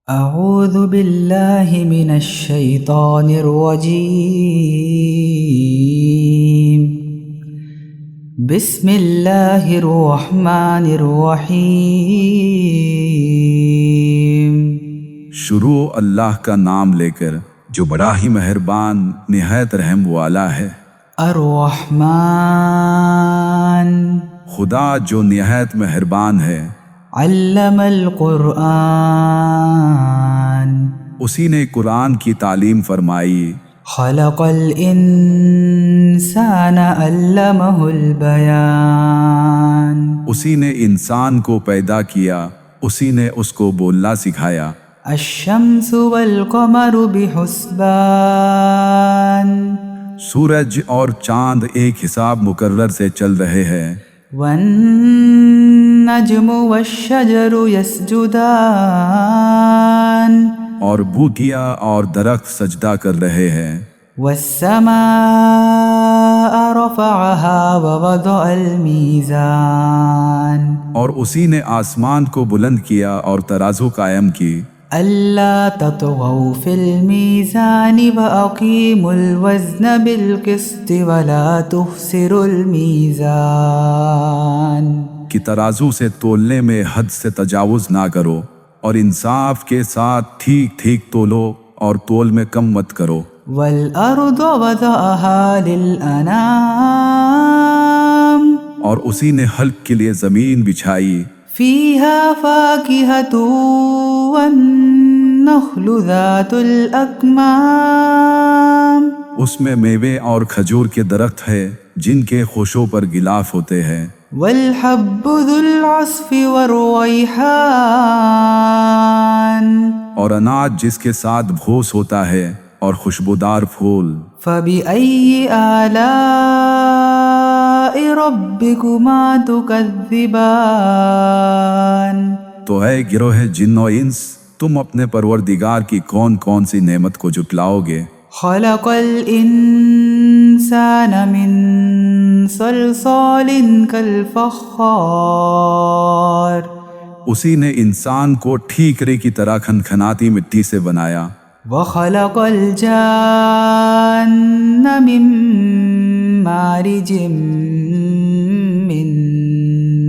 أعوذ بالله من الشيطان الرجيم. بسم الله الرحمن الرحيم. شروع اللہ کا نام لے کر جو بڑا ہی مہربان نہایت رحم والا ہے۔ الرحمن خدا جو نہایت مہربان ہے، علم القرآن اسی نے قرآن کی تعلیم فرمائی۔ خلق الانسان علمہ البیان اسی نے انسان کو پیدا کیا، اسی نے اس کو بولنا سکھایا۔ الشمس والقمر بحسبان سورج اور چاند ایک حساب مقرر سے چل رہے ہیں۔ والنجم والشجر يسجدان اور بوٹیاں اور درخت سجدہ کر رہے ہیں۔ والسماء رفعها ووضع الميزان اور اسی نے آسمان کو بلند کیا اور ترازو قائم کی۔ ألا تطغوا في الميزان وأقيموا الوزن بالقسط ولا تخسروا الميزان کہ ترازو سے تولنے میں حد سے تجاوز نہ کرو، اور انصاف کے ساتھ ٹھیک ٹھیک تولو، اور تول میں کم مت کرو۔ والأرض وضعها للأنام اور اسی نے حلق کے لیے زمین بچھائی۔ فيها فاكهة والنخل ذات الأكمام اس میں میوے اور کھجور کے درخت ہے جن کے خوشوں پر غلاف ہوتے ہیں۔ والحب ذو العصف والريحان اور اناج جس کے ساتھ بھوس ہوتا ہے اور خوشبودار پھول۔ فبأي آلاء ربكما تكذبان تو اے گروہ جن و انس، تم اپنے پروردگار کی کون کون سی نعمت کو جھٹلاؤ گے؟ خلق الإنسان من صلصال كالفخار اسی نے انسان کو ٹھیکرے کی طرح کھنکھناتی مٹی سے بنایا۔ وخلق الجان من مارج من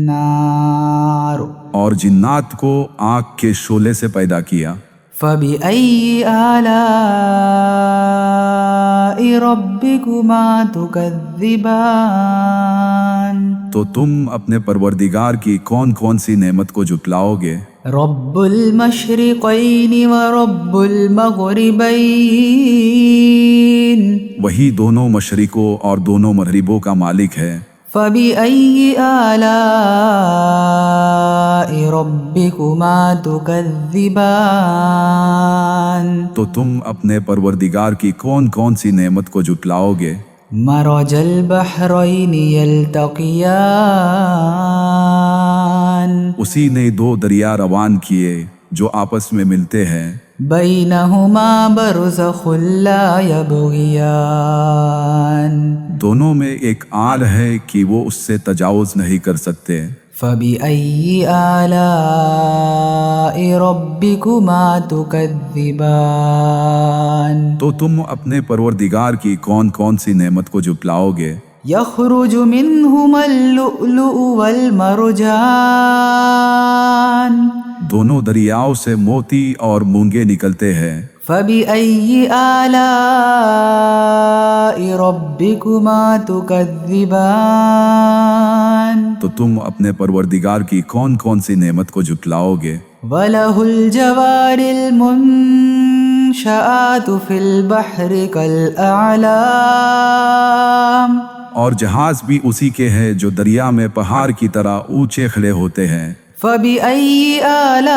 نار اور جنات کو آگ کے شعلے سے پیدا کیا۔ فبأي آلاء ربكما تكذبان تو تم اپنے پروردگار کی کون کون سی نعمت کو جھٹلاؤ گے؟ رب المشرقين ورب المغربين وہی دونوں مشرقوں اور دونوں مغربوں کا مالک ہے۔ فبأي آلاء ربكما تكذبان تو تم اپنے پروردگار کی کون کون سی نعمت کو جھٹلاؤ گے؟ مرج البحرين يلتقيان اسی نے دو دریا روان کیے جو آپس میں ملتے ہیں۔ بينهما برزخ لا يبغيان دونوں میں ایک آل ہے کہ وہ اس سے تجاوز نہیں کر سکتے۔ فبأي آلاء ربكما تكذبان تو تم اپنے پروردگار کی کون کون سی نعمت کو جھٹلاؤ گے؟ يخرج منهما اللؤلؤ والمرجان دونوں دریاؤں سے موتی اور مونگے نکلتے ہیں۔ فبأي آلاء ربكما تكذبان تو تم اپنے پروردگار کی کون کون سی نعمت کو جھٹلاؤ گے؟ وله الجوار المنشآت في البحر كالأعلام اور جہاز بھی اسی کے ہیں جو دریا میں پہاڑ کی طرح اونچے کھڑے ہوتے ہیں۔ فبأي آلاء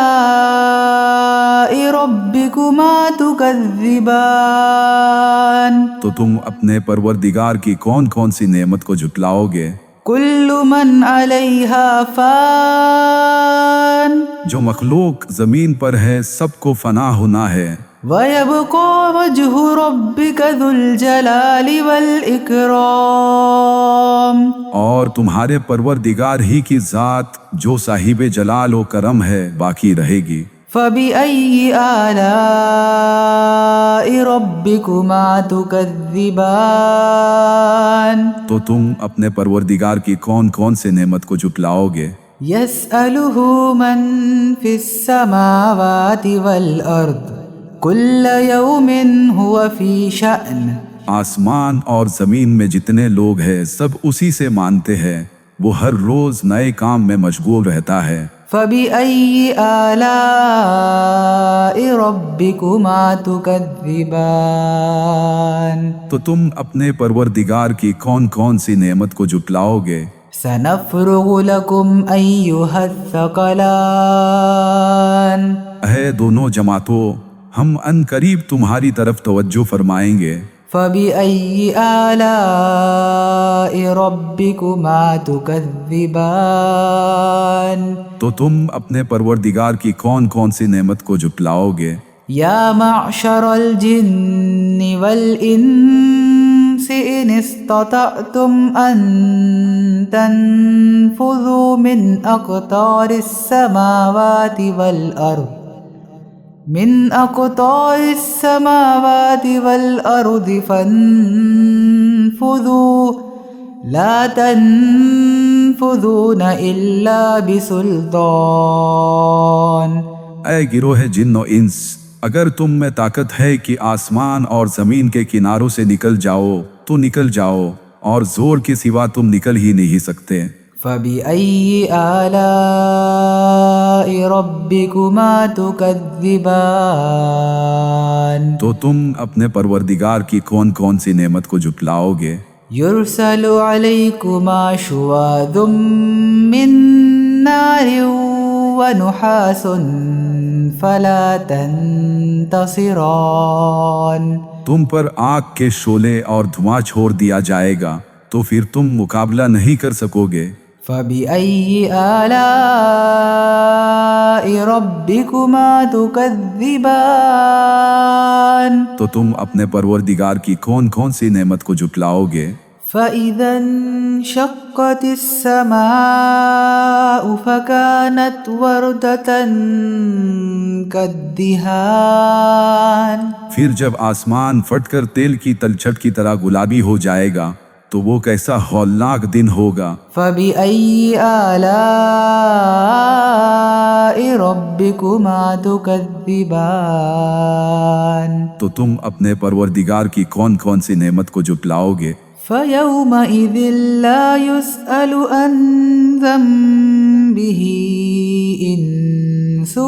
ربكما تكذبان تو تم اپنے پروردگار کی کون کون سی نعمت کو جھٹلاؤ گے؟ كل من عليها فان جو مخلوق زمین پر ہے سب کو فنا ہونا ہے۔ ويبقى وجه ربك ذو الجلال والإكرام اور تمہارے پروردگار ہی کی ذات جو صاحب جلال و کرم ہے باقی رہے گی۔ فبأي آلاء ربكما تكذبان تو تم اپنے پروردگار کی کون کون سے نعمت کو جھٹلاؤ گے؟ يسأله من في السماوات والأرض كل يوم هو في شأن. آسمان اور زمین میں جتنے لوگ ہیں سب اسی سے مانتے ہیں، وہ ہر روز نئے کام میں مشغول رہتا ہے۔ فبأي آلاء ربكما تكذبان. تو تم اپنے پروردگار کی کون کون سی نعمت کو جھٹلاؤ گے؟ سنفرغ لكم أيها الثقلان. اے دونوں جماعتوں، ہم ان قریب تمہاری طرف توجہ فرمائیں گے۔ فبأي آلاء ربكما تكذبان. تو تم اپنے پروردگار کی کون کون سی نعمت کو جھٹلاؤ گے؟ يا معشر الجن والإنس إن استطعتم أن تنفذوا من أقطار السماوات والأرض فانفذوا لا تنفذون إلا بسلطان. اے گروہ جن و انس، اگر تم میں طاقت ہے کہ آسمان اور زمین کے کناروں سے نکل جاؤ تو نکل جاؤ، اور زور کے سوا تم نکل ہی نہیں سکتے۔ فبأي آلاء ربكما تكذبان. تو تم اپنے پروردگار کی کون کون سی نعمت کو جھٹلاؤ گے؟ يرسل عليكما شواظ من نار ونحاس فلا تنتصران. تم پر آگ کے شعلے اور دھواں چھوڑ دیا جائے گا تو پھر تم مقابلہ نہیں کر سکو گے۔ فبأي آلاء ربكما تكذبان. تو تم اپنے پروردگار کی کون کون سی نعمت کو جھٹلاؤ گے؟ فإذا انشقت السماء فكانت وردة كالدهان. پھر جب آسمان پھٹ کر تیل کی تلچھٹ کی طرح گلابی ہو جائے گا تو وہ کیسا ہولناک دن ہوگا۔ فبأي آلاء ربكما تكذبان. تو تم اپنے پروردگار کی کون کون سی نعمت کو جھٹلاؤ گے؟ فيومئذ لا يسأل عن ذنبه إنس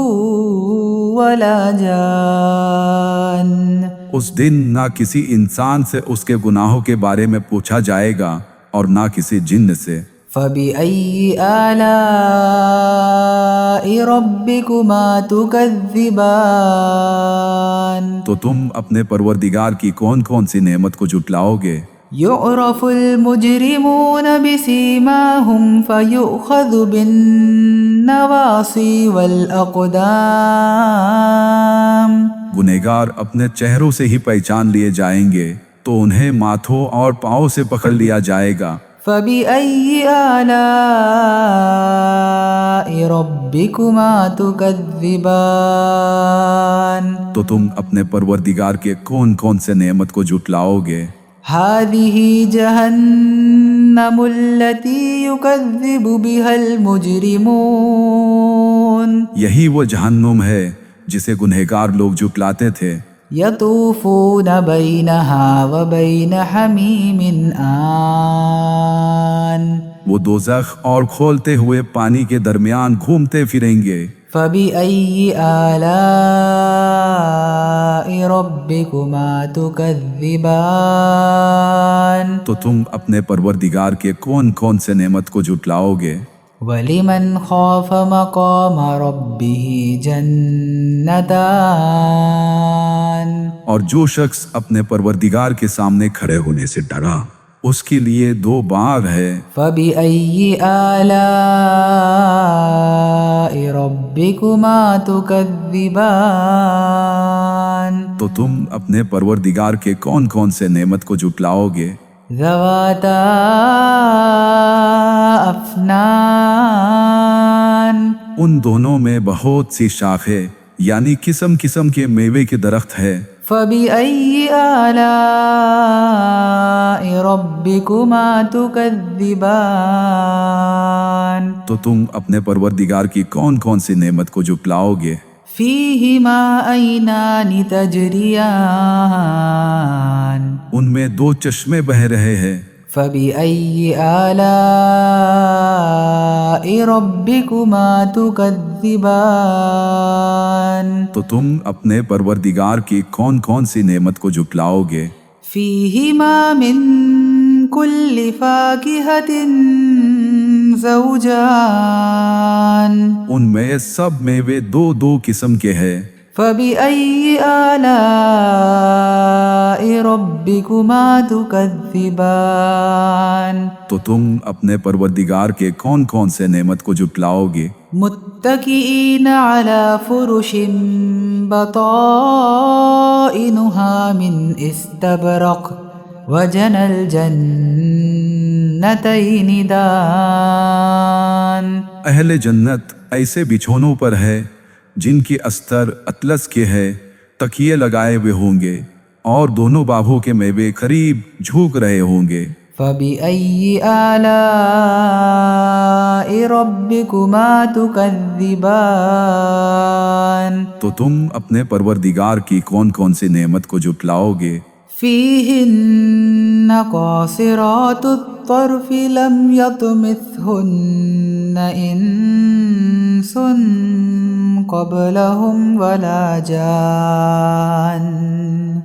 ولا جان. اس دن نہ کسی انسان سے اس کے گناہوں کے بارے میں پوچھا جائے گا اور نہ کسی جن سے۔ فبأي آلاء ربكما تكذبان. تو تم اپنے پروردگار کی کون کون سی نعمت کو جھٹلاؤ گے؟ يعرف المجرمون بسيماهم فيؤخذ بالنواصي والأقدام. گنہگار اپنے چہروں سے ہی پہچان لیے جائیں گے تو انہیں ماتھوں اور پاؤں سے پکڑ لیا جائے گا۔ فبأي آلاء ربكما تكذبان. تو تم اپنے پروردگار کے کون کون سے نعمت کو جھٹلاؤ گے؟ هذه جهنم التي يكذب بها المجرمون. یہی وہ جہنم ہے جسے گنہگار لوگ جھٹلاتے تھے۔ يطوفون بينها وبين حميم آن. وہ دوزخ اور کھولتے ہوئے پانی کے درمیان گھومتے پھریں گے۔ فبأي آلاء ربكما تكذبان. تو تم اپنے پروردگار کے کون کون سے نعمت کو جھٹلاؤ گے؟ ولمن خاف مقام ربه جنتان. اور جو شخص اپنے پروردگار کے سامنے کھڑے ہونے سے ڈرا اس کے لیے دو باغ ہے۔ فبأي آلاء ربكما تكذبان. تو تم اپنے پروردگار کے کون کون سے نعمت کو جھٹلاؤ گے؟ ذواتا افنان. ان دونوں میں بہت سی شاخیں یعنی قسم قسم کے میوے کے درخت ہے۔ فبأي آلاء ربكما تكذبان تو تم اپنے پروردگار کی کون کون سی نعمت کو جھٹلاؤ گے؟ فيهما عينان تجريان ان میں دو چشمے بہ رہے ہیں۔ فبأي آلاء ربكما تكذبان تو تم اپنے پروردگار کی کون کون سی نعمت کو جھٹلاؤ گے؟ فيهما من كل فاكهة زوجان ان میں سب میوے دو دو قسم کے ہیں۔ فبأي آلاء ربكما تكذبان تو تم اپنے پروردگار کے کون کون سے نعمت کو جھٹلاؤ گے؟ متكئين على فرش بطائنها من استبرق وجنى الجنتين دان اہل جنت ایسے بچھونوں پر ہے جن کی استر اطلس کے ہے، تکیے لگائے ہوئے ہوں گے اور دونوں باغوں کے میوے قریب جھوک رہے ہوں گے۔ فبأي آلاء ربكما تكذبان تو تم اپنے پروردگار کی کون کون سی نعمت کو جھٹلاؤ گے؟ فيهن قاصرات الطرف لم يطمثهن إنس قبلهم ولا جان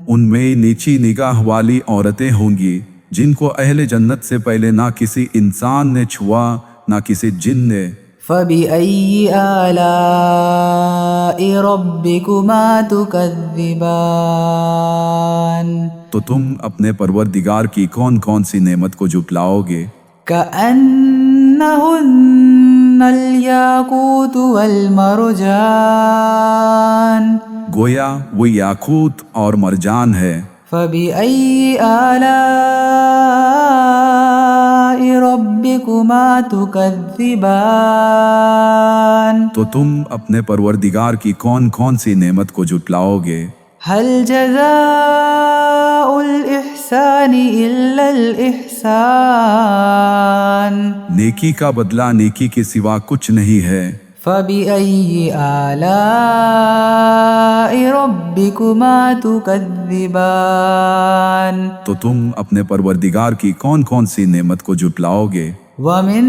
ان میں نیچی نگاہ والی عورتیں ہوں گی جن کو اہل جنت سے پہلے نہ کسی انسان نے چھوا نہ کسی جن نے۔ فبأي آلاء ربكما تكذبان تو تم اپنے پروردگار کی کون کون سی نعمت کو جھٹلاؤ گے؟ كأنهن الياقوت والمرجان گویا وہ یاقوت اور مرجان ہے۔ فبأي آلاء ربكما تكذبان تو تم اپنے پروردگار کی کون کون سی نعمت کو جھٹلاؤ گے؟ هل جزاء الإحسان إلا الإحسان نیکی کا بدلہ نیکی کے سوا کچھ نہیں ہے۔ فبأي آلاء ربكما تكذبان تو تم اپنے پروردگار کی کون کون سی نعمت کو جھٹلاؤ گے؟ ومن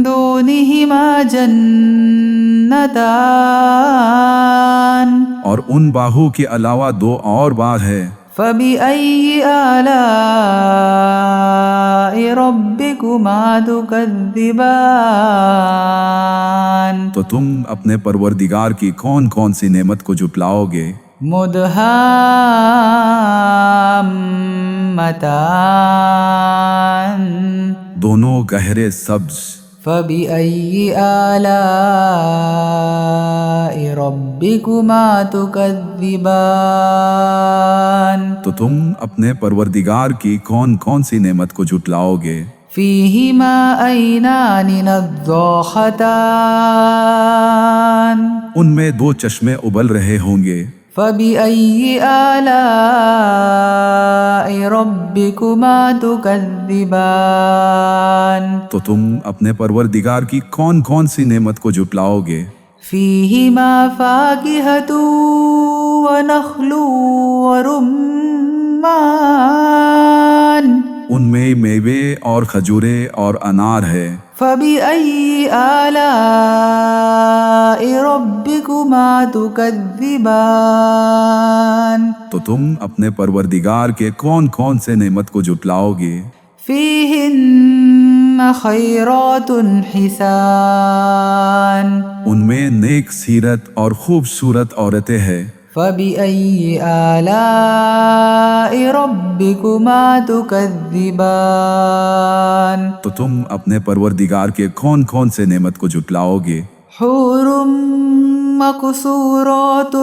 دونهما جنتان اور ان باہوں کے علاوہ دو اور باغ ہے۔ فبأي آلاء ربكما تكذبان تو تم اپنے پروردگار کی کون کون سی نعمت کو جھٹلاؤ گے؟ مدهامتان دونوں گہرے سبز۔ فبأي آلاء ربكما تكذبان تو تم اپنے پروردگار کی کون کون سی نعمت کو جھٹلاؤ گے؟ فيهما عينان نضاختان ان میں دو چشمے ابل رہے ہوں گے۔ فبأي آلاء ربكما تكذبان تو تم اپنے پروردگار کی کون کون سی نعمت کو جھٹلاؤ گے؟ فيهما فاكهة ونخل ورمان ان میں میوے اور کھجورے اور انار ہے۔ فبأي آلاء ربكما تكذبان تو تم اپنے پروردگار کے کون کون سے نعمت کو جھٹلاؤ گے؟ فيهن خيرات حسان ان میں نیک سیرت اور خوبصورت عورتیں ہیں۔ فبأي آلاء ربكما تكذبان تو تم اپنے پروردگار کے کون کون سے نعمت کو جھٹلاؤ گے؟ حور مقصورات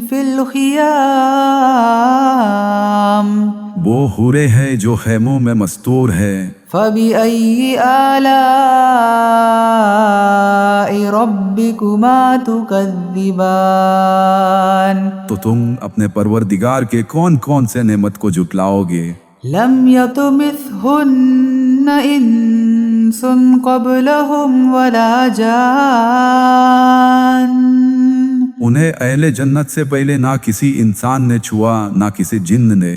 في الخيام وہ حورے ہیں جو خیموں میں مستور ہے۔ فبأي آلاء ربكما تكذبان تو تم اپنے پروردگار کے کون کون سے نعمت کو جھٹلاؤ گے؟ لم يطمثهن انس قبلهم ولا جان انہیں اہل جنت سے پہلے نہ کسی انسان نے چھوا نہ کسی جن نے۔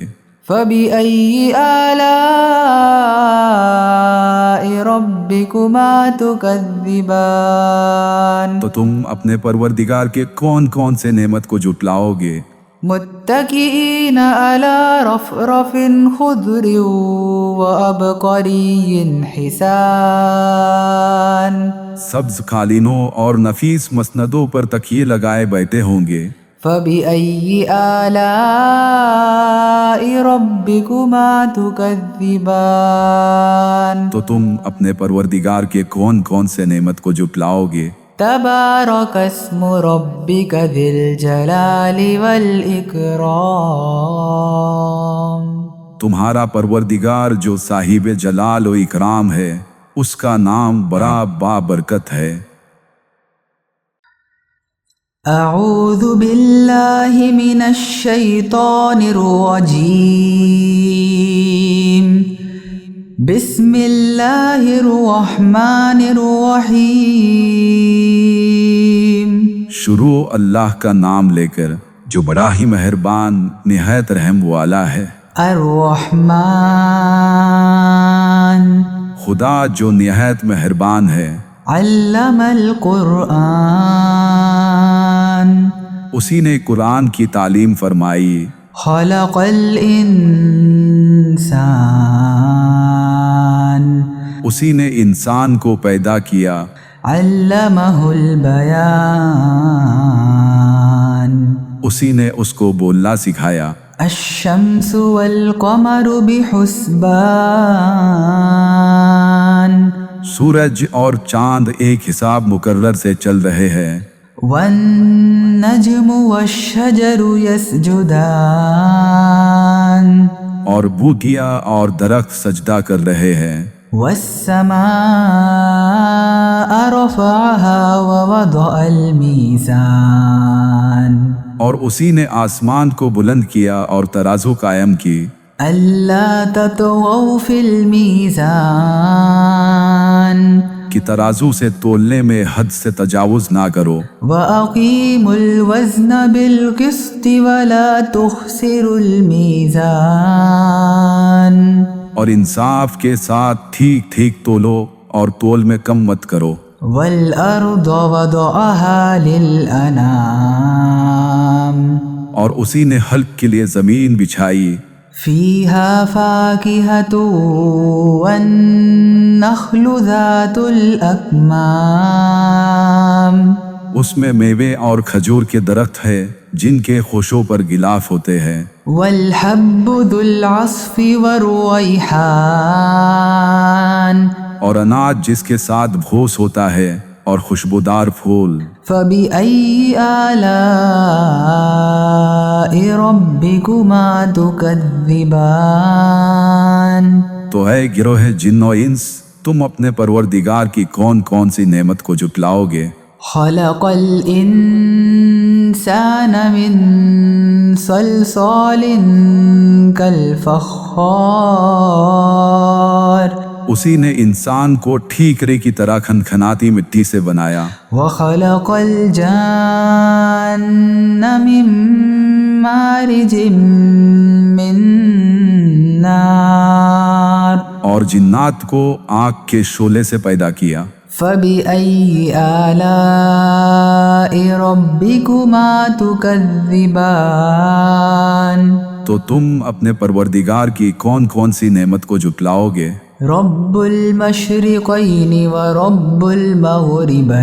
فبأي آلاء ربكما تكذبان تو تم اپنے پروردگار کے کون کون سے نعمت کو جھٹلاؤ گے؟ متكئين على رفرف خضر وعبقري حسان سبز قالینوں اور نفیس مسندوں پر تکیے لگائے بیٹھے ہوں گے۔ فبأي آلاء ربكما تكذبان تو تم اپنے پروردگار کے کون کون سے نعمت کو جھٹلاؤ گے؟ تبارك اسم ربك ذي الجلال والإكرام تمہارا پروردگار جو صاحب جلال و اکرام ہے، اس کا نام بڑا بابرکت ہے۔ اعوذ باللہ من الشیطان الرجیم بسم اللہ الرحمن الرحیم۔ شروع اللہ کا نام لے کر جو بڑا ہی مہربان نہایت رحم والا ہے۔ الرحمن خدا جو نہایت مہربان ہے۔ علم القرآن اسی نے قرآن کی تعلیم فرمائی۔ خلق الانسان اسی نے انسان کو پیدا کیا۔ علمہ البیان اسی نے اس کو بولنا سکھایا۔ الشمس والقمر بحسبان سورج اور چاند ایک حساب مقرر سے چل رہے ہیں۔ والنجم والشجر يسجدان اور بوٹیاں اور درخت سجدہ کر رہے ہیں۔ والسماء رفعها ووضع الميزان اور اسی نے آسمان کو بلند کیا اور ترازو قائم کی۔ ألا تطغوا في الميزان کہ ترازو سے تولنے میں حد سے تجاوز نہ کرو۔ وأقيموا الوزن بالقسط ولا تخسروا الميزان اور انصاف کے ساتھ ٹھیک ٹھیک تولو اور تول میں کم مت کرو۔ والأرض وضعها للأنام اور اسی نے حلق کے لیے زمین بچھائی۔ فيها فاكهة والنخل ذات الأكمام اس میں میوے اور کھجور کے درخت ہے جن کے خوشوں پر غلاف ہوتے ہیں۔ والحب ذو العصف والريحان اور اناج جس کے ساتھ بھوس ہوتا ہے اور خوشبودار پھول۔ فبأي آلاء ربكما تكذبان تو اے گروہ جن و انس، تم اپنے پروردگار کی کون کون سی نعمت کو جھٹلاؤ گے؟ خلق الإنسان من صلصال كالفخار اسی نے انسان کو ٹھیکرے کی طرح کھنکھناتی مٹی سے بنایا۔ وخلق الجان من مارج من نار اور جنات کو آگ کے شعلے سے پیدا کیا۔ فبأي آلاء ربكما تكذبان تو تم اپنے پروردگار کی کون کون سی نعمت کو جھٹلاؤ گے؟ رب المشرقین ورب المغربین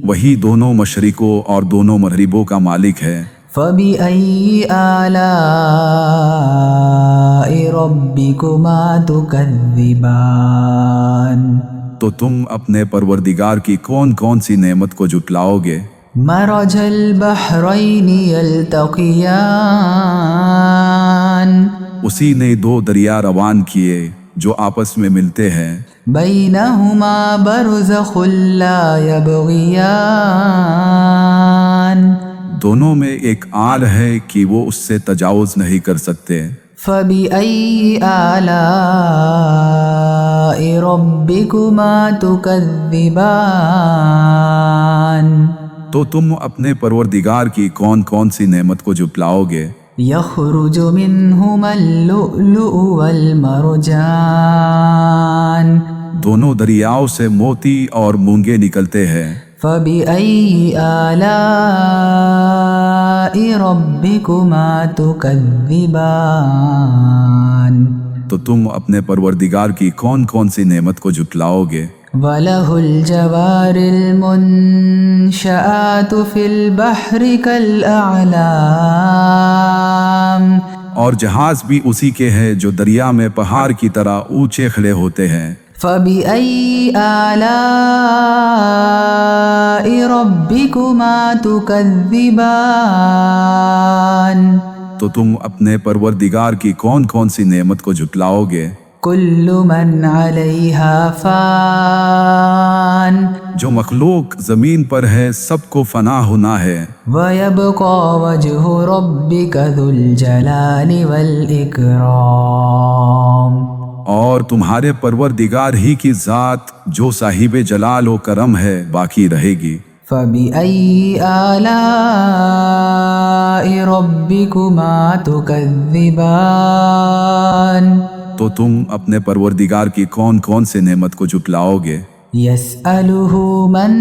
وہی دونوں مشرقوں اور دونوں مغربوں کا مالک ہے۔ فبأي آلاء ربكما تكذبان تو تم اپنے پروردگار کی کون کون سی نعمت کو جھٹلاؤ گے؟ مرج البحرین یلتقیان اسی نے دو دریا روان کیے جو آپس میں ملتے ہیں۔ بینہما برزخ لا یبغیان دونوں میں ایک آل ہے کہ وہ اس سے تجاوز نہیں کر سکتے۔ فبأي آلاء ربكما تكذبان تو تم اپنے پروردگار کی کون کون سی نعمت کو جھٹلاؤ گے؟ يخرج منهما اللؤلؤ والمرجان دونوں دریاؤں سے موتی اور مونگے نکلتے ہیں۔ فبأي آلاء ربكما تكذبان تو تم اپنے پروردگار کی کون کون سی نعمت کو جھٹلاؤ گے؟ وَلَهُ الْجَوَارِ الْمُنشَآتُ فِي الْبَحْرِ كَالْأَعْلَامِ اور جہاز بھی اسی کے ہیں جو دریا میں پہاڑ کی طرح اونچے کھڑے ہوتے ہیں۔ فَبِأَيِّ آلَاءِ رَبِّكُمَا تُكَذِّبَانِ تو تم اپنے پروردگار کی کون کون سی نعمت کو جھٹلاؤ گے؟ كُلُّ مَنْ عَلَيْهَا فان جو مخلوق زمین پر ہے سب کو فنا ہونا ہے، وَيَبْقَى وَجْهُ رَبِّكَ ذُو الْجَلَالِ وَالْإِكْرَامِ اور تمہارے پروردگار ہی کی ذات جو صاحب جلال و کرم ہے باقی رہے گی۔ فَبِأَيِّ آلَاءِ رَبِّكُمَا تُكَذِّبَانِ تو تم اپنے پروردگار کی کون کون سے نعمت کو جھٹلاؤ گے؟ يَسْأَلُهُ مَن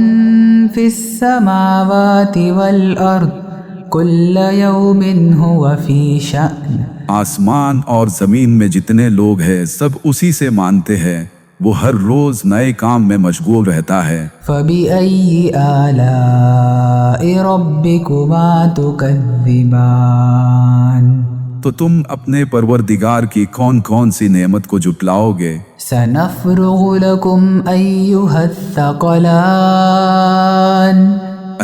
فِي السَّمَاوَاتِ وَالْأَرْضِ كُلَّ يَوْمٍ هُوَ فِي شَأْنٍ آسمان اور زمین میں جتنے لوگ ہیں سب اسی سے مانتے ہیں، وہ ہر روز نئے کام میں مشغول رہتا ہے۔ فَبِأَيِّ آلَاءِ رَبِّكُمَا تُكَذِّبَانِ تو تم اپنے پروردگار کی کون کون سی نعمت کو جھٹلاؤ گے؟ سَنَفْرُغُ لَكُمْ أَيُّهَ الثَّقَلَانِ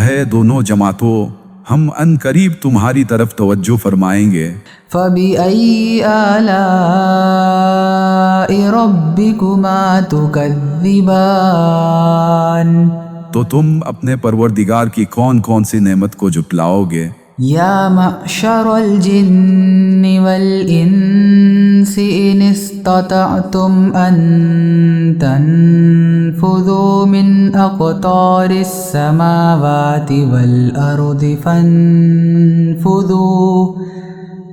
اے دونوں جماعتوں، ہم ان قریب تمہاری طرف توجہ فرمائیں گے۔ فَبِأَيِّ آلَاءِ رَبِّكُمَا تُكَذِّبَانِ تو تم اپنے پروردگار کی کون کون سی نعمت کو جھٹلاؤ گے؟ يَا مَعْشَرَ الْجِنِّ وَالْإِنسِ إِنِ اسْتَطَعْتُمْ أَن تَنفُذُوا مِنْ أَقْطَارِ السَّمَاوَاتِ وَالْأَرْضِ فَانفُذُوا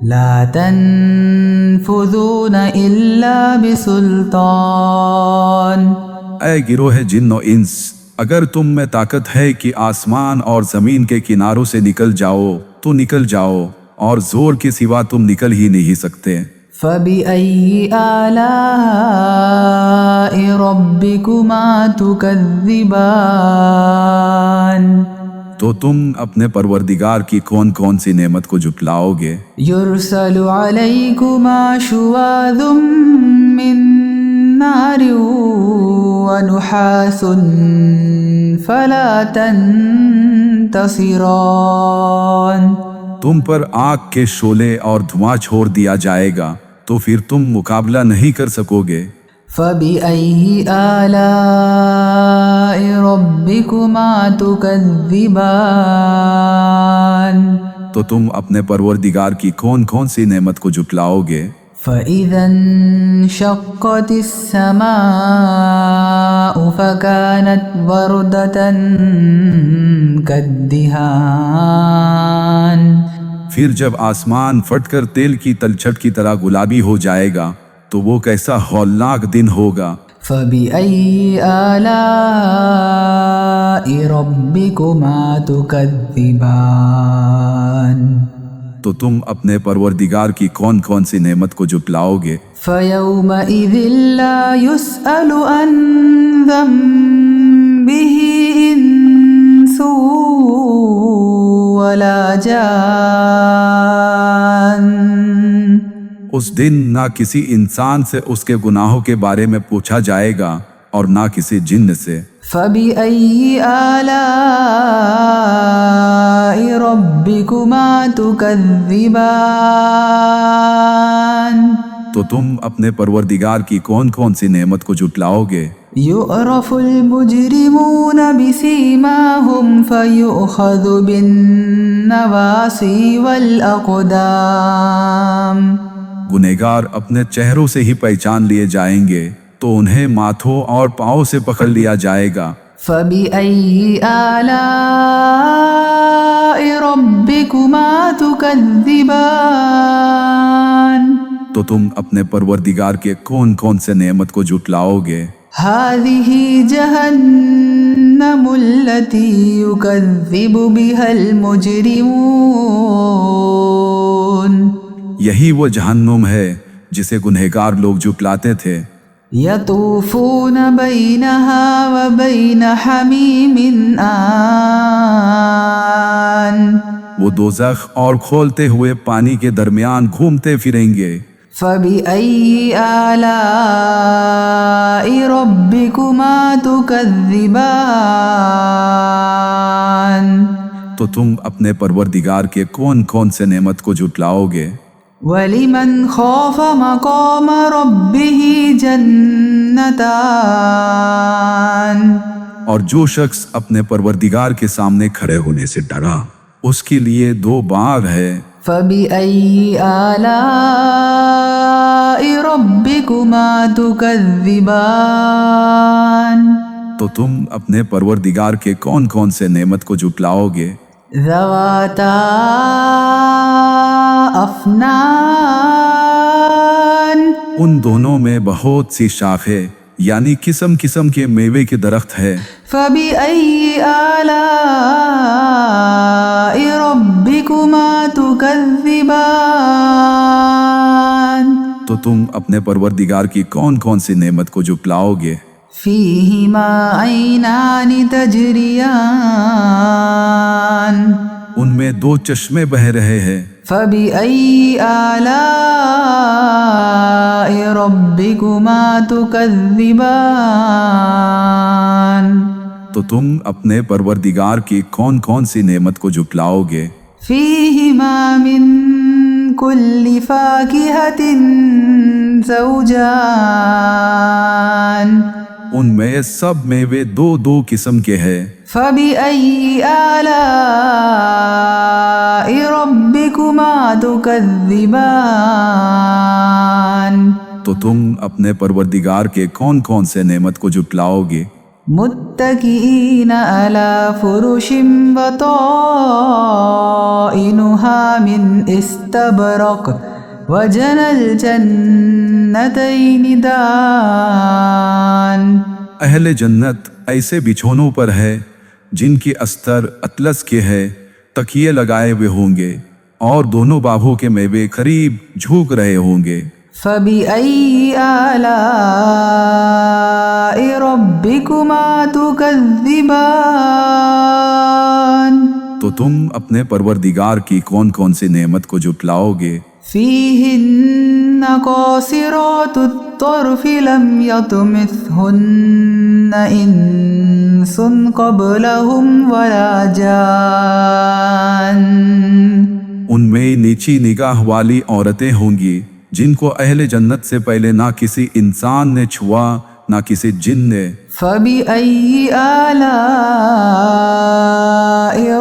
لَا تَنفُذُونَ إِلَّا بِسُلْطَانٍ اے گروہ جن و انس، اگر تم میں طاقت ہے کہ آسمان اور زمین کے کناروں سے نکل جاؤ تو نکل جاؤ، اور زور کے سوا تم نکل ہی نہیں سکتے۔ فَبِأَيِّ آلَاءِ رَبِّكُمَا تُكَذِّبَانِ تو تم اپنے پروردگار کی کون کون سی نعمت کو جھٹلاؤ گے؟ يُرْسَلُ عَلَيْكُمَا شُوَاظٌ مِّن نَّارٍ وَنُحَاسٌ فَلَا تَنتَصِرَانِ تم پر آگ کے شعلے اور دھواں چھوڑ دیا جائے گا تو پھر تم مقابلہ نہیں کر سکو گے۔ فَبِأَيِّ آلَاءِ رَبِّكُمَا تُكَذِّبَانِ تو تم اپنے پروردگار کی کون کون سی نعمت کو جھٹلاؤ گے؟ فَإِذَا انشَقَّتِ السَّمَاءُ فَكَانَتْ وَرْدَةً كَالدِّهَانِ پھر جب آسمان پھٹ کر تیل کی تلچھٹ کی طرح گلابی ہو جائے گا تو وہ کیسا ہولناک دن ہوگا۔ فَبِأَيِّ آلَاءِ رَبِّكُمَا تُكَذِّبَانِ تو تم اپنے پروردگار کی کون کون سی نعمت کو جھٹلاؤ گے؟ فَيَوْمَئِذٍ لَا يُسْأَلُ عَنْ ذَنبِهِ إِنسٌ وَلَا جَانٌ اس دن نہ کسی انسان سے اس کے گناہوں کے بارے میں پوچھا جائے گا اور نہ کسی جن سے۔ فَبِأَيِّ آلَاءِ رَبِّكُمَا تُكَذِّبَانِ تو تم اپنے پروردگار کی کون کون سی نعمت کو جھٹلاؤ گے؟ يعرف المجرمون بسيماهم فيؤخذ بالنواصي والأقدام گنہگار اپنے چہروں سے ہی پہچان لیے جائیں گے تو انہیں ماتھوں اور پاؤں سے پکڑ لیا جائے گا۔ فبأي آلاء ربكما تكذبان تو تم اپنے پروردگار کے کون کون سے نعمت کو جھٹلاؤ گے؟ هذه جهنم التي يكذب بها المجرمون یہی وہ جہنم ہے جسے گنہگار لوگ جھٹلاتے تھے۔ يطوفون بينها وبين حميم آن وہ دوزخ اور کھولتے ہوئے پانی کے درمیان گھومتے پھریں گے۔ فبأي آلاء ربكما تكذبان تو تم اپنے پروردگار کے کون کون سے نعمت کو جھٹلاؤ گے؟ ولمن خاف مقام ربه جنتان اور جو شخص اپنے پروردگار کے سامنے کھڑے ہونے سے ڈرا اس کے لیے 2 باغ ہے۔ فبأي آلاء ربكما تكذبان تو تم اپنے پروردگار کے کون کون سے نعمت کو جھٹلاؤ گے؟ ذواتا افنان ان دونوں میں بہت سی شاخیں یعنی قسم قسم کے میوے کے درخت ہے۔ فبأي آلاء ربكما تكذبان تو تم اپنے پروردگار کی کون کون سی نعمت کو جھٹلاؤ گے؟ فيهما عينان تجريان ان میں 2 چشمے بہہ رہے ہیں۔ فبأي آلاء ربكما تكذبان تو تم اپنے پروردگار کی کون کون سی نعمت کو جھٹلاؤ گے؟ فيهما من كل فاكهة زوجان ان میں سب میوے 2 قسم کے ہیں۔ فبأي آلاء ربكما تكذبان تو تم اپنے پروردگار کے کون کون سے نعمت کو جھٹلاؤ گے؟ متكئين على فرش بطائنها من استبرق وجنى الجنتين دان اہل جنت ایسے بچھونوں پر ہے جن کی استر اطلس کے ہے، تکیے لگائے ہوئے ہوں گے اور دونوں باغوں کے میوے قریب جھوک رہے ہوں گے۔ فبأي آلاء ربكما تكذبان تو تم اپنے پروردگار کی کون کون سی نعمت کو جھٹلاؤ گے؟ فيهن قاصرات الطرف لم يطمثهن إنس قبلهم ولا جان ان میں نیچی نگاہ والی عورتیں ہوں گی جن کو اہل جنت سے پہلے نہ کسی انسان نے چھوا نہ کسی جن نے۔ فبأي آلاء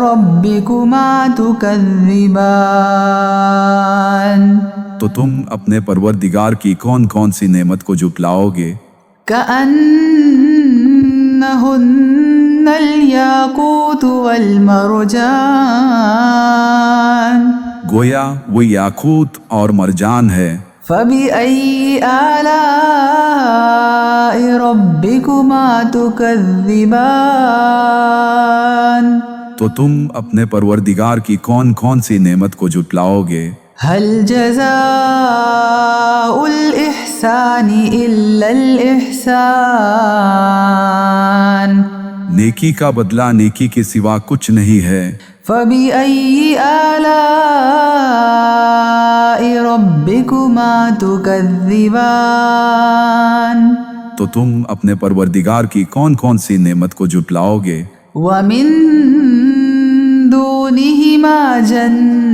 ربكما تكذبان تو تم اپنے پروردگار کی کون کون سی نعمت کو جھٹلاؤ گے؟ كأنهن الياقوت والمرجان گویا وہ یاقوت اور مرجان ہے۔ فبأي آلاء ربكما تكذبان تو تم اپنے پروردگار کی کون کون سی نعمت کو جھٹلاؤ گے؟ هل جزاء الإحسان إلا الإحسان نیکی کا بدلہ نیکی کے سوا کچھ نہیں ہے۔ فبأي آلاء ربكما تكذبان تو تم اپنے پروردگار کی کون کون سی نعمت کو جھٹلاؤ گے؟ ومن دونهما جنتان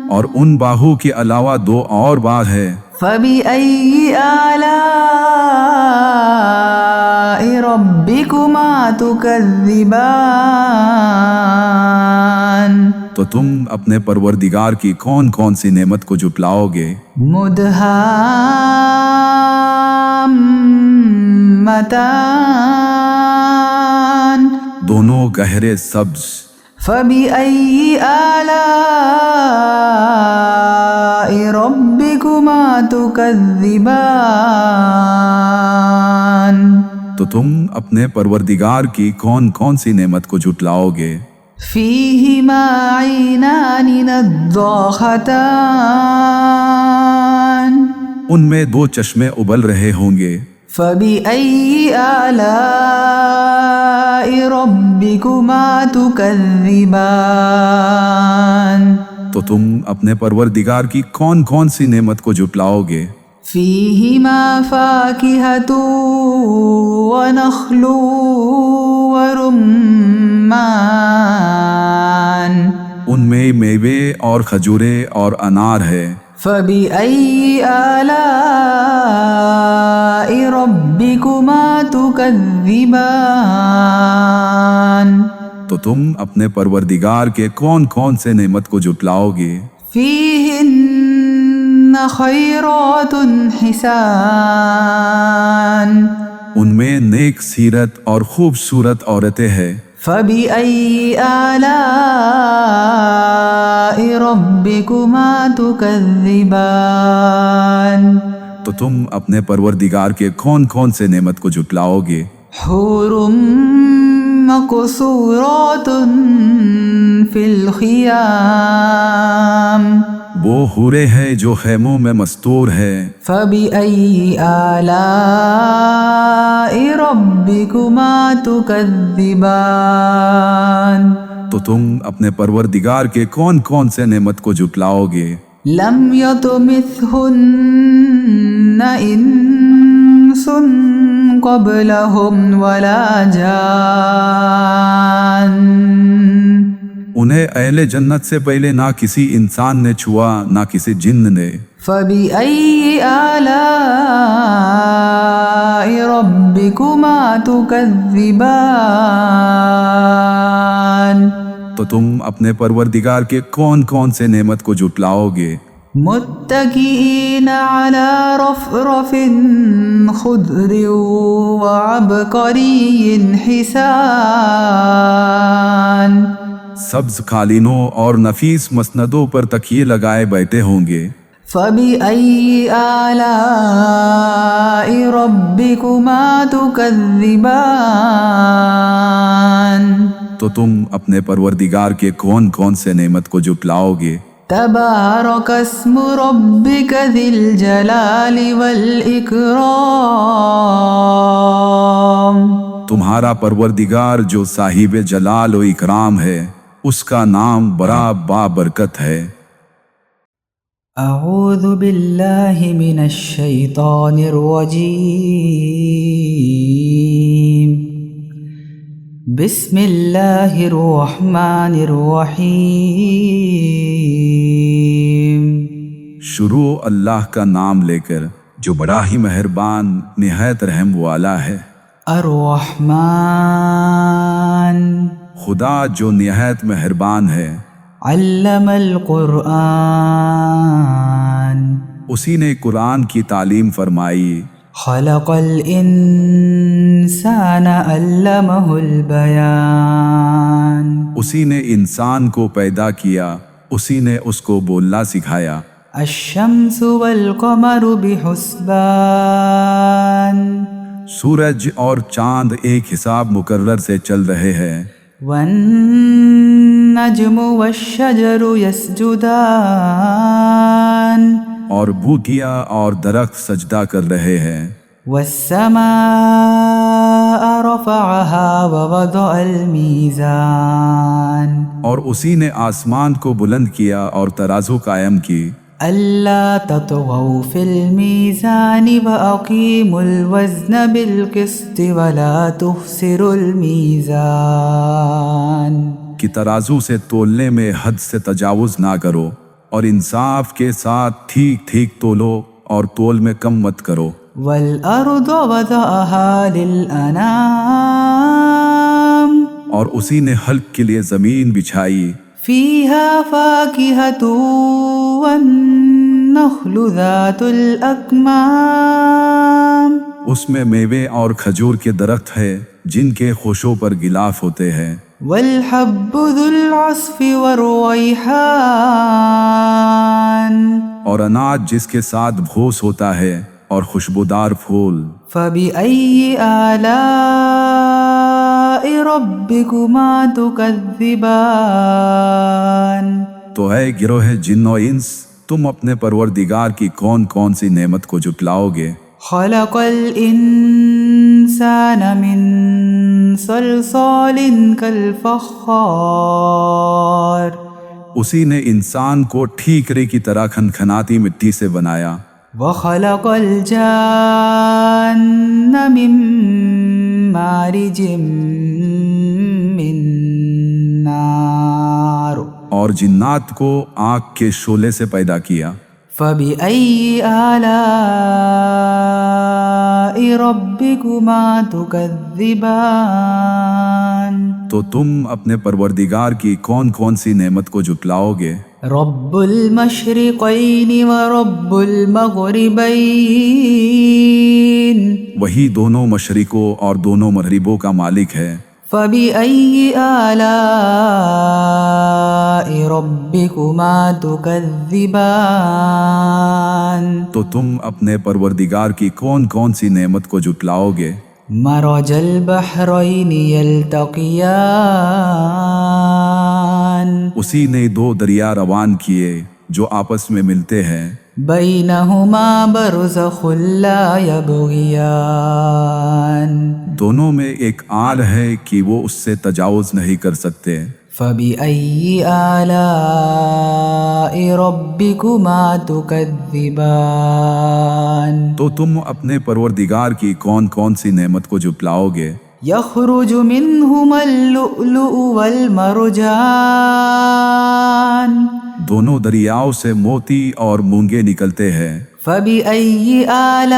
اور ان باہو کے علاوہ دو اور بار ہے۔ فبأي آلاء ربكما تكذبان تو تم اپنے پروردگار کی کون کون سی نعمت کو جھٹلاؤ گے؟ مدهامتان دونوں گہرے سبز۔ فبأي آلاء ربكما تكذبان تو تم اپنے پروردگار کی کون کون سی نعمت کو جھٹلاؤ گے؟ فيهما عينان نضاختان ان میں دو چشمے ابل رہے ہوں گے۔ فبأي آلاء ربكما تكذبان تو تم اپنے پروردگار کی کون کون سی نعمت کو جھٹلاؤ گے؟ فيهما فاكهة ونخل ورمان ان میں میوے اور کھجورے اور انار ہے۔ فبأي آلاء ربكما تكذبان تو تم اپنے پروردگار کے کون کون سے نعمت کو جھٹلاؤ گے؟ فيهن خيرات حسان ان میں نیک سیرت اور خوبصورت عورتیں ہیں۔ فبأي آلاء ربكما تكذبان تو تم اپنے پروردگار کے کون کون سے نعمت کو جھٹلاؤ گے؟ حور مقصورات في الخيام وہ حورے ہیں جو خیموں میں مستور ہے۔ فبأي آلاء ربكما تكذبان تو تم اپنے پروردگار کے کون کون سے نعمت کو جھٹلاؤ گے؟ لم يطمثهن إنس قبلهم ولا جان انہیں اہل جنت سے پہلے نہ کسی انسان نے چھوا نہ کسی جن نے۔ فبأي آلاء ربكما تكذبان تو تم اپنے پروردگار کے کون کون سے نعمت کو جھٹلاؤ گے؟ متكئين على رفرف خضر وعبقري حسان سبز قالینوں اور نفیس مسندوں پر تکیے لگائے بیٹھے ہوں گے۔ فبأي آلاء ربكما تكذبان تو تم اپنے پروردگار کے کون کون سے نعمت کو جھٹلاؤ گے؟ تبارك اسم ربك ذي الجلال والإكرام تمہارا پروردگار جو صاحب جلال و اکرام ہے اس کا نام بڑا بابرکت ہے۔ اعوذ باللہ من الشیطان الرجیم بسم اللہ الرحمن الرحیم شروع اللہ کا نام لے کر جو بڑا ہی مہربان نہایت رحم والا ہے۔ الرحمن خدا جو نہایت مہربان ہے۔ علم القرآن اسی نے قرآن کی تعلیم فرمائی۔ خلق الانسان علمہ البیان اسی نے انسان کو پیدا کیا، اسی نے اس کو بولنا سکھایا۔ الشمس والقمر بحسبان سورج اور چاند ایک حساب مقرر سے چل رہے ہیں۔ والنجم والشجر يسجدان اور بوٹیاں اور درخت سجدہ کر رہے ہیں۔ والسماء رفعها ووضع الميزان اور اسی نے آسمان کو بلند کیا اور ترازو قائم کی۔ ألا تطغوا في الميزان وأقيموا الوزن بالقسط ولا تخسروا الميزان کہ ترازو سے تولنے میں حد سے تجاوز نہ کرو اور انصاف کے ساتھ ٹھیک ٹھیک تولو اور تول میں کم مت کرو. والأرض وضعها للأنام اور اسی نے حلق کے لیے زمین بچھائی. فيها فاكهة والنخل ذات الأكمام اس میں میوے اور کھجور کے درخت ہے جن کے خوشوں پر غلاف ہوتے ہیں. والحب ذو العصف والريحان اور اناج جس کے ساتھ بھوس ہوتا ہے اور خوشبودار پھول. فبأي آلاء ربكما تكذبان تو اے گروہ جن و انس، تم اپنے پروردگار کی کون کون سی نعمت کو جھٹلاؤ گے؟ خلق الإنسان من صلصال كالفخار اسی نے انسان کو ٹھیکرے کی طرح کھنکھناتی مٹی سے بنایا. وخلق الجان من مارج من نار اور جنات کو آگ کے شعلے سے پیدا کیا. فبأي آلاء ربكما تكذبان تو تم اپنے پروردگار کی کون کون سی نعمت کو جھٹلاؤ گے؟ رب المشرقين ورب المغربين وہی دونوں مشرقوں اور دونوں مغربوں کا مالک ہے. فبأي آلاء ربكما تكذبان تو تم اپنے پروردگار کی کون کون سی نعمت کو جھٹلاؤ گے؟ مرج البحرين يلتقيان اسی نے دو دریا روان کیے جو آپس میں ملتے ہیں. بينهما برزخ لا يبغيان دونوں میں ایک آل ہے کہ وہ اس سے تجاوز نہیں کر سکتے. فبأي آلاء ربكما تكذبان تو تم اپنے پروردگار کی کون کون سی نعمت کو جھٹلاؤ گے؟ يخرج منهما اللؤلؤ والمرجان دونوں دریاؤں سے موتی اور مونگے نکلتے ہیں. فبأي آلاء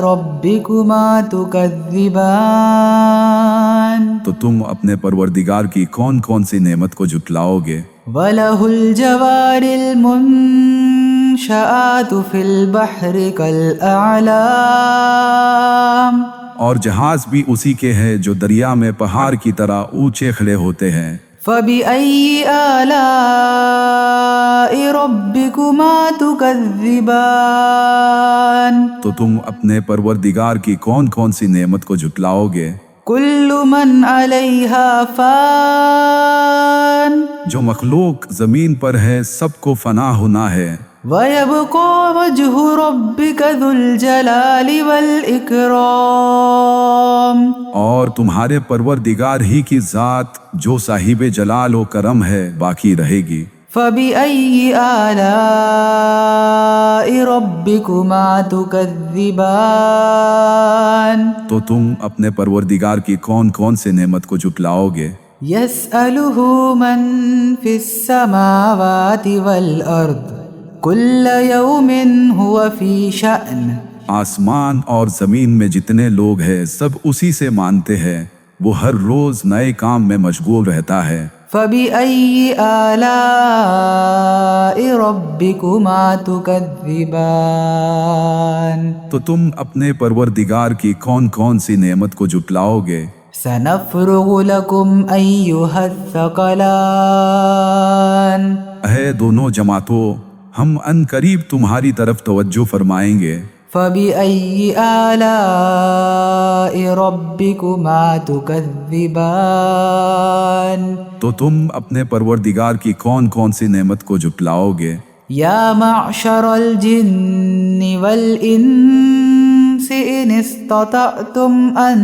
ربكما تكذبان تو تم اپنے پروردگار کی کون کون سی نعمت کو جھٹلاؤ گے؟ وله الجوار المنشآت في البحر كالأعلام اور جہاز بھی اسی کے ہیں جو دریا میں پہاڑ کی طرح اونچے کھڑے ہوتے ہیں. فبأي آلاء ربكما تكذبان تو تم اپنے پروردگار کی کون کون سی نعمت کو جھٹلاؤ گے؟ كل من عليها فان جو مخلوق زمین پر ہے سب کو فنا ہونا ہے. ويبقى وجه ربك ذو الجلال والإكرام اور تمہارے پروردگار ہی کی ذات جو صاحب جلال و کرم ہے باقی رہے گی. فبأي آلاء ربكما تكذبان تو تم اپنے پروردگار کی کون کون سے نعمت کو جھٹلاؤ گے؟ يسأله من في السماوات والأرض كل يوم هو في شأن آسمان اور زمین میں جتنے لوگ ہیں سب اسی سے مانتے ہیں، وہ ہر روز نئے کام میں مشغول رہتا ہے. فبأي آلاء ربكما تكذبان تو تم اپنے پروردگار کی کون کون سی نعمت کو جھٹلاؤ گے؟ سنفرغ لكم أيها الثقلان اے دونوں جماعتوں، ہم ان قریب تمہاری طرف توجہ فرمائیں گے. فبأي آلاء ربكما تكذبان تو تم اپنے پروردگار کی کون کون سی نعمت کو جھٹلاؤ گے؟ يا معشر الجن والإنس إن استطعتم أن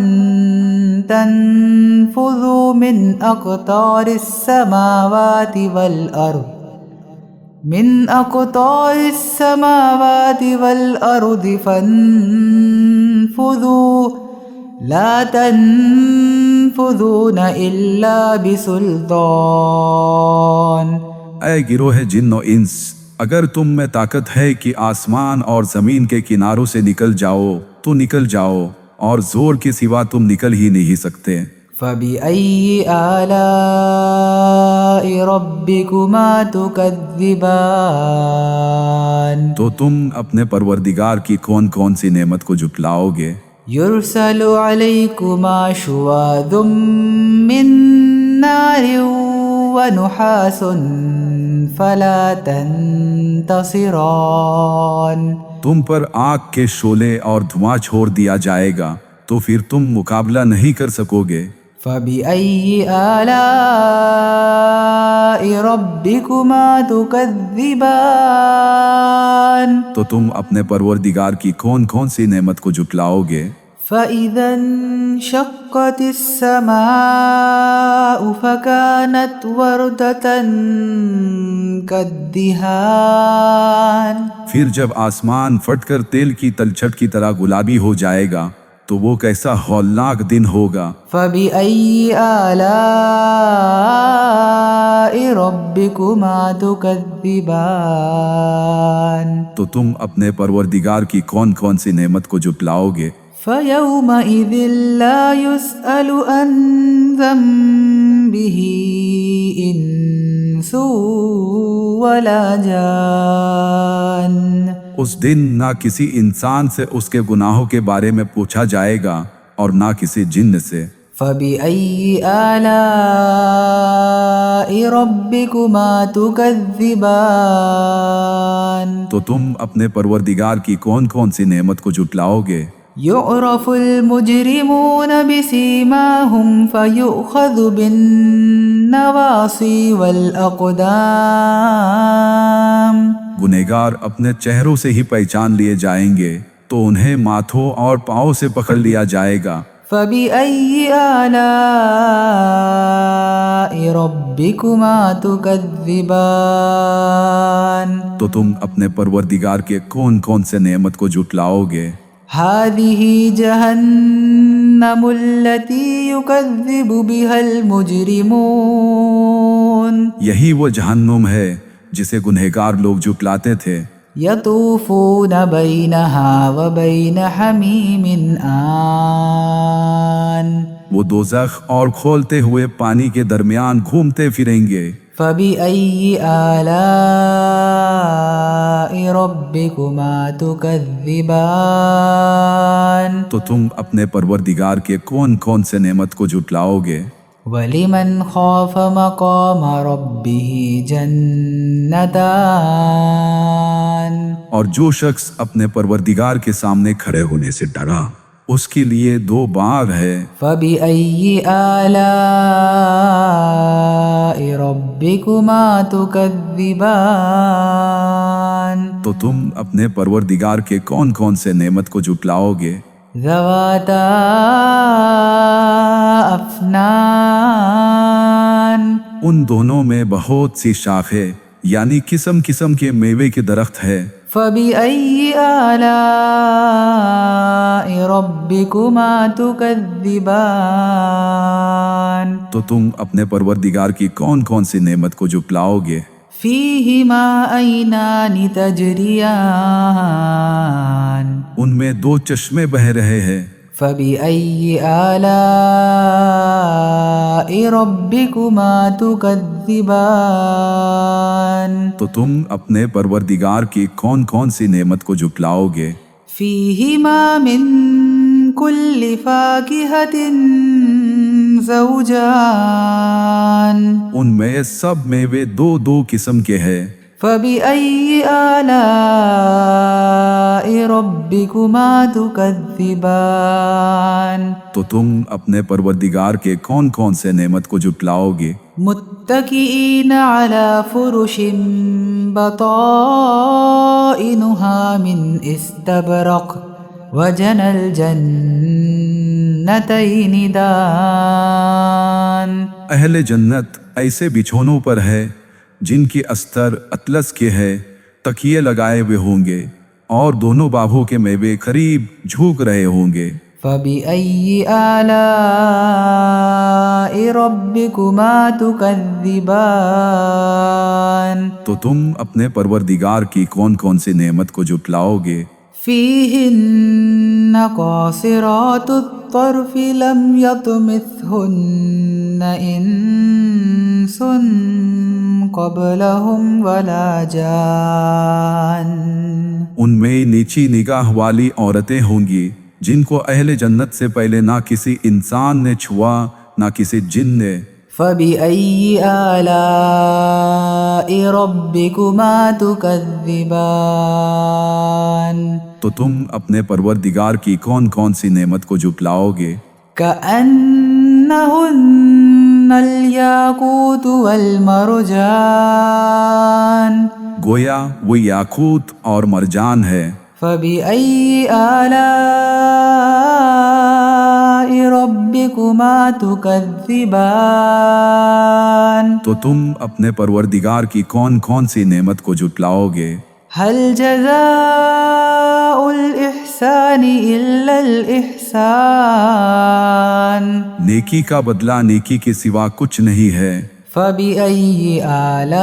تنفذوا من أقطار السماوات والأرض فانفذوا لا تنفذون إلا بسلطان. اے گروہ جن و انس، اگر تم میں طاقت ہے کہ آسمان اور زمین کے کناروں سے نکل جاؤ تو نکل جاؤ، اور زور کے سوا تم نکل ہی نہیں سکتے۔ فَبِأَيِّ آلَاءِ رَبِّكُمَا تُكَذِّبَانِ تو تم اپنے پروردگار کی کون کون سی نعمت کو جھٹلاؤ گے؟ يُرْسَلُ عَلَيْكُمَا شُوَاظٌ مِّن نَّارٍ وَنُحَاسٌ فَلَا تَنتَصِرَانِ تم پر آگ کے شعلے اور دھواں چھوڑ دیا جائے گا تو پھر تم مقابلہ نہیں کر سکو گے۔ فَبِأَيِّ آلَاءِ رَبِّكُمَا تُكَذِّبَانِ تو تم اپنے پروردگار کی کون کون سی نعمت کو جھٹلاؤ گے؟ فَإِذَا انشَقَّتِ السَّمَاءُ فَكَانَتْ وَرْدَةً كَالدِّهَانِ پھر جب آسمان پھٹ کر تیل کی تلچھٹ کی طرح گلابی ہو جائے گا تو وہ کیسا ہولناک دن ہوگا۔ فَبِأَيِّ آلَاءِ رَبِّكُمَا تُكَذِّبَانِ تو تم اپنے پروردگار کی کون کون سی نعمت کو جھٹلاؤ گے؟ فَيَوْمَئِذٍ لَا يُسْأَلُ عَنْ ذَنبِهِ إِنسٌ وَلَا جَانٌ اس دن نہ کسی انسان سے اس کے گناہوں کے بارے میں پوچھا جائے گا اور نہ کسی جن سے۔ فَبِأَيِّ آلَاءِ رَبِّكُمَا تُكَذِّبَانِ تو تم اپنے پروردگار کی کون کون سی نعمت کو جھٹلاؤ گے؟ يُعْرَفُ الْمُجْرِمُونَ بِسِيمَاهُمْ فَيُؤْخَذُ بِالنَّوَاصِي وَالْأَقْدَامِ گنہگار اپنے چہروں سے ہی پہچان لیے جائیں گے تو انہیں ماتھوں اور پاؤں سے پکڑ لیا جائے گا۔ فَبِأَيِّ آلَاءِ رَبِّكُمَا تُكَذِّبَانِ تو تم اپنے پروردگار کے کون کون سے نعمت کو جھٹلاؤ گے؟ هَذِهِ جَهَنَّمُ الَّتِي يُكَذِّبُ بِهَا الْمُجْرِمُونَ یہی وہ جہنم ہے جسے گنہگار لوگ جھٹلاتے تھے۔ يَطُوفُونَ بَيْنَهَا وَبَيْنَ حَمِيمٍ آنٍ وہ دوزخ اور کھولتے ہوئے پانی کے درمیان گھومتے پھریں گے۔ فَبِأَيِّ آلَاءِ رَبِّكُمَا تُكَذِّبَانِ تو تم اپنے پروردگار کے کون کون سے نعمت کو جھٹلاؤ گے؟ وَلِمَنْ خَافَ مَقَامَ رَبِّهِ جَنَّتَانِ اور جو شخص اپنے پروردگار کے سامنے کھڑے ہونے سے ڈرا اس کے لیے دو باغ ہے۔ فَبِأَيِّ آلَاءِ رَبِّكُمَا تُكَذِّبَانِ تو تم اپنے پروردگار کے کون کون سے نعمت کو جھٹلاؤ گے؟ ذَوَاتَا أَفْنَانٍ ان دونوں میں بہت سی شاخیں یعنی قسم قسم کے میوے کے درخت ہے۔ فَبِأَيِّ آلَاءِ رَبِّكُمَا تُكَذِّبَانِ تو تم اپنے پروردگار کی کون کون سی نعمت کو جھٹلاؤ گے؟ فِيهِمَا عَيْنَانِ تَجْرِيَانِ ان میں دو چشمے بہہ رہے ہیں۔ فَبِأَيِّ آلَاءِ رَبِّكُمَا تُكَذِّبَانِ تو تم اپنے پروردگار کی کون کون سی نعمت کو جھٹلاؤ گے؟ فِيهِمَا مِن كُلِّ فَاكِهَةٍ زَوْجَانِ ان میں سب میوے دو دو قسم کے ہیں۔ فَبِأَيِّ آلَاءِ رَبِّكُمَا تُكَذِّبَانِ تو تم اپنے پروردگار کے کون کون سے نعمت کو جھٹلاؤ گے؟ مُتَّكِئِينَ عَلَى فُرُشٍ بَطَائِنُهَا مِنْ إِسْتَبْرَقٍ وَجَنَى الْجَنَّتَيْنِ دَانٍ اہل جنت ایسے بچھونوں پر ہے جن کی استر اطلس کے ہے، تکیے لگائے ہوئے ہوں گے اور دونوں باغوں کے میوے قریب جھوک رہے ہوں گے۔ فبأي آلاء ربكما تكذبان تو تم اپنے پروردگار کی کون کون سی نعمت کو جھٹلاؤ گے؟ فيهن قاصرات الطرف لم يطمثهن إنس قبلهم ولا جان. ان میں نیچی نگاہ والی عورتیں ہوں گی جن کو اہل جنت سے پہلے نہ کسی انسان نے چھوا نہ کسی جن نے. فبأي آلاء ربكما تكذبان. تو تم اپنے پروردگار کی کون کون سی نعمت کو جھٹلاؤ گے؟ كأنهن الياقوت والمرجان. گویا وہ یاقوت اور مرجان ہے. فبأي آلاء ربكما تكذبان. تو تم اپنے پروردگار کی کون کون سی نعمت کو جھٹلاؤ گے؟ هل جزاء الإحسان إلا الإحسان. نیکی کا بدلہ نیکی کے سوا کچھ نہیں ہے. فبأي آلاء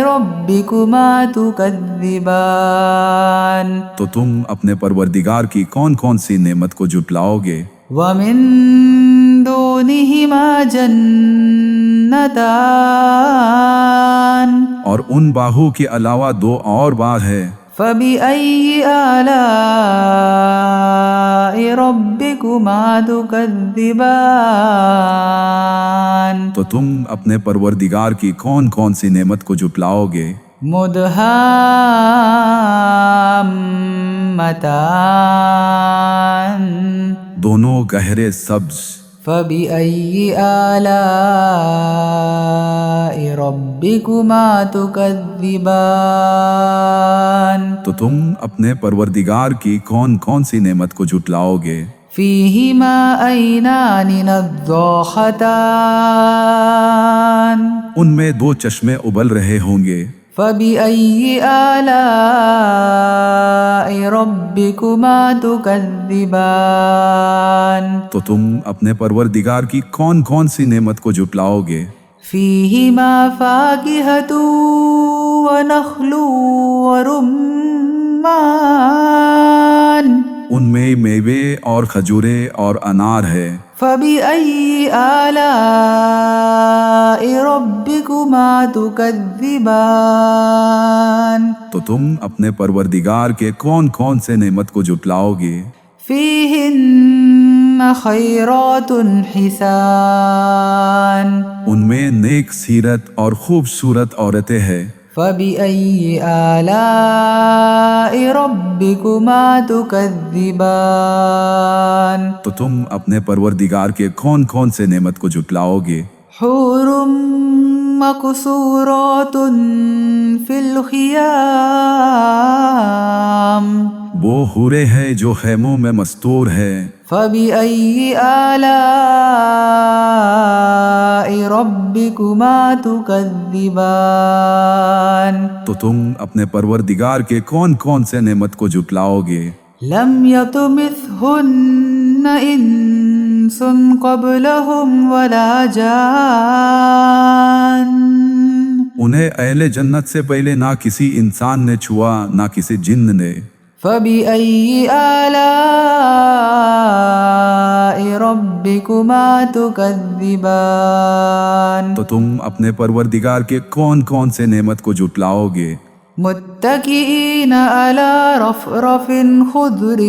ربكما تكذبان. تو تم اپنے پروردگار کی کون کون سی نعمت کو جھٹلاؤ گے؟ ومن دونهما جنتان. اور ان باہو کے علاوہ دو اور باغ ہے. فبأي آلاء ربكما تكذبان. تو تم اپنے پروردگار کی کون کون سی نعمت کو جھٹلاؤ گے؟ مدہامتان. دونوں گہرے سبز. فبأي آلاء ربكما تكذبان. تو تم اپنے پروردگار کی کون کون سی نعمت کو جھٹلاؤ گے؟ فيهما عينان نضاختان. ان میں دو چشمے ابل رہے ہوں گے. فبأي آلاء ربكما تكذبان. تو تم اپنے پروردگار کی کون کون سی نعمت کو جھٹلاؤ گے؟ فيهما فاكهة ونخل ورمان. ان میں میوے اور کھجورے اور انار ہے. فبأي آلاء ربكما تكذبان. تو تم اپنے پروردگار کے کون کون سے نعمت کو جھٹلاؤ گے؟ فيهن خيرات حسان. ان میں نیک سیرت اور خوبصورت عورتیں ہیں. فبأي آلاء ربكما تكذبان. تو تم اپنے پروردگار کے کون کون سے نعمت کو جھٹلاؤ گے؟ حور مقصورات في الخيام. وہ حوریں ہیں جو خیموں میں مستور ہے. فبأي آلاء ربكما تكذبان. تو تم اپنے پروردگار کے کون کون سے نعمت کو جھٹلاؤ گے؟ لم يطمثهن إنس قبلهم ولا جان. انہیں اہل جنت سے پہلے نہ کسی انسان نے چھوا نہ کسی جن نے. فبأي آلاء ربكما تكذبان. تو تم اپنے پروردگار کے کون کون سے نعمت کو جھٹلاؤ گے؟ متكئين على رفرف خضر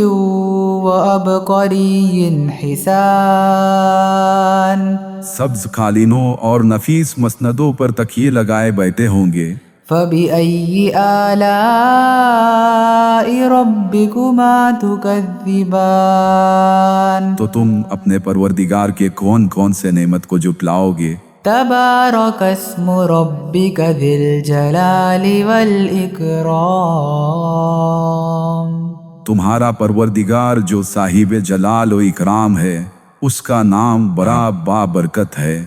وعبقري حسان. سبز قالینوں اور نفیس مسندوں پر تکیے لگائے بیٹھے ہوں گے. فبأي آلاء ربكما تكذبان. تو تم اپنے پروردگار کے کون کون سے نعمت کو جھٹلاؤ گے؟ تبارك اسم ربك ذي الجلال والإكرام. تمہارا پروردگار جو صاحب جلال و اکرام ہے اس کا نام بڑا بابرکت ہے.